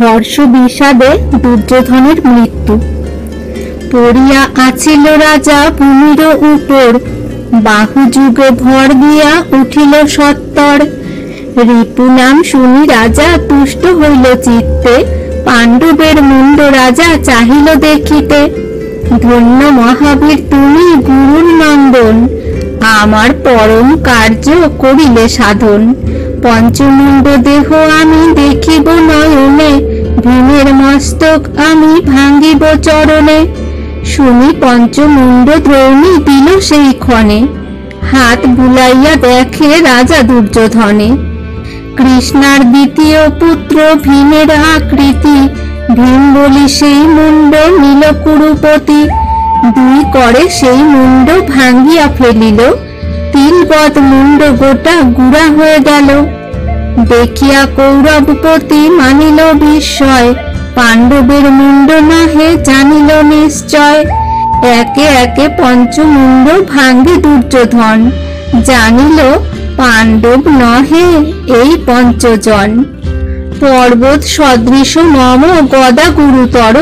হর্ষ বিষাদে দুর্যোধনের মৃত্যু। পড়িয়া আছিল রাজা ভূমির উপর, বাহু যুগে ভর দিয়া উঠিল সত্তর। রিপু নাম শুনি রাজা তুষ্ট হইল চিত্তে, পাণ্ডবের মুন্ড রাজা চাহিল দেখিতে। ধন্য মহাবীর তুমি গুরুর নন্দন, আমার পরম কার্য করিলে সাধন। পঞ্চমুণ্ড দেহ আমি দেখিব নয়নে, ভীমের মস্তক আমি ভাঙ্গিব চরণে। শুনি পঞ্চমুণ্ড দ্রৌণী দিল সেই ক্ষণে, হাত বুলাইয়া দেখে রাজা দুর্যোধনে। কৃষ্ণার দ্বিতীয় পুত্র ভীমের আকৃতি, ভীম বলি সেই মুন্ড নীল কুরুপতি। দুই করে সেই মুন্ড ভাঙ্গিয়া ফেলিল, তিলবৎ মুন্ড গোটা গুড়া হয়ে গেল। দেখিয়া কৌরবপতি মানিল বিস্ময়, পাণ্ডবের মুন্ড নহে জানিল নিশ্চয়। একে একে পঞ্চমুণ্ড ভাঙ্গে দুর্যোধন, জানিল পাণ্ডব নহে এই পঞ্চজন। পর্বত সদৃশ মম গদা গুরুতর,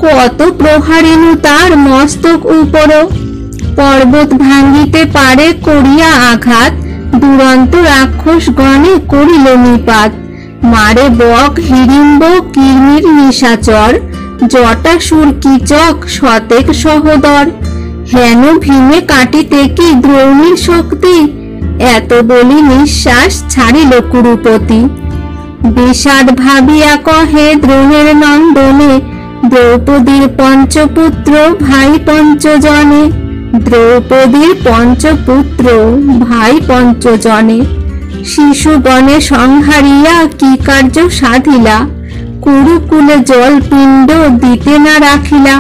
কত প্রহারিণু তার মস্তক উপর। পর্বত ভাঙ্গিতে পারে করিয়া আঘাত, দুরন্ত রাক্ষস গণে করিল নিপাত। মারে বক হিড়িম্ব কিরমির নিশাচর, জটাসুর কীচক শতেক সহোদর। হেন ভীমে কাটিতে কি দ্রৌণীর শক্তি, এত বলি নিঃশ্বাস ছাড়িল কুরুপতি। বিষাদ ভাবিয়া কহে দ্রোণের নন্দনে, দ্রৌপদীর পঞ্চপুত্র ভাই পঞ্চজনে। দ্রৌপদীর পঞ্চপুত্র ভাই পঞ্চজনে, শিশুগণে সংহারিয়া কি কার্য সাধিলা। কুরুকুলে জল পিণ্ড দিতে না রাখিলা।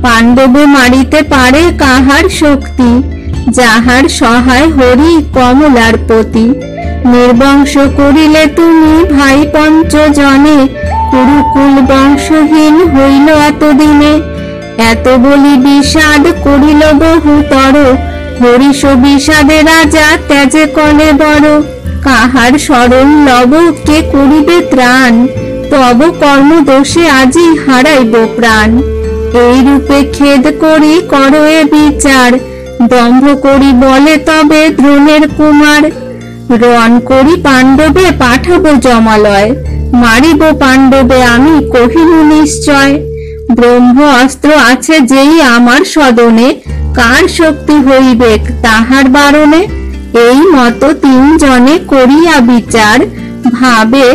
পাণ্ডবে মারিতে পারে কাহার শক্তি, যাহার সহায় হরি কমলার পতি। নির্বংশ করিলে তুমি ভাই পঞ্চজনে, কুরুকুল বংশহীন হইল এতদিনে। এত বলি বিষাদ করিল বহুতর, হরিষ বিষাদে রাজা ত্যাজে কলে বড়। কাহার শরণ লব কে করিবে ত্রাণ, তব কর্মদোষে আজি হারাইব প্রাণ। এই রূপে খেদ করি করো এ বিচার, দম্ভ করি বলে তবে দ্রোণের কুমার। রণ করি পাণ্ডবে পাঠাবো জমালয়, মারিব পাণ্ডবে আমি কহিনু নিশ্চয়। ব্রহ্ম অস্ত্র আছে যেই আমার সদনে, কার শক্তি হইবেক তাহার বারণে। এই মতো তিনজনে করিয়া বিচার, ভাবে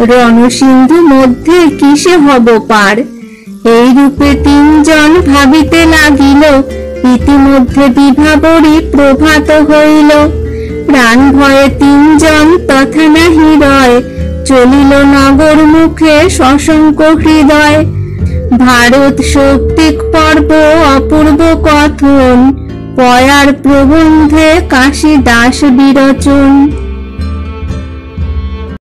রণসিন্ধু মধ্যে কিসে হব পার। এই রূপে তিনজন ভাবিতে লাগিল, ইতিমধ্যে বিভাবরী প্রভাত হইল। প্রাণ ভয়ে তিনজন তথা নাহি রয়, চলিল নগর মুখে সশঙ্ক হৃদয়। ভারত শক্তিক পর্ব অপূর্ব কথন, পয়ার প্রবন্ধে কাশীদাস বিরচন।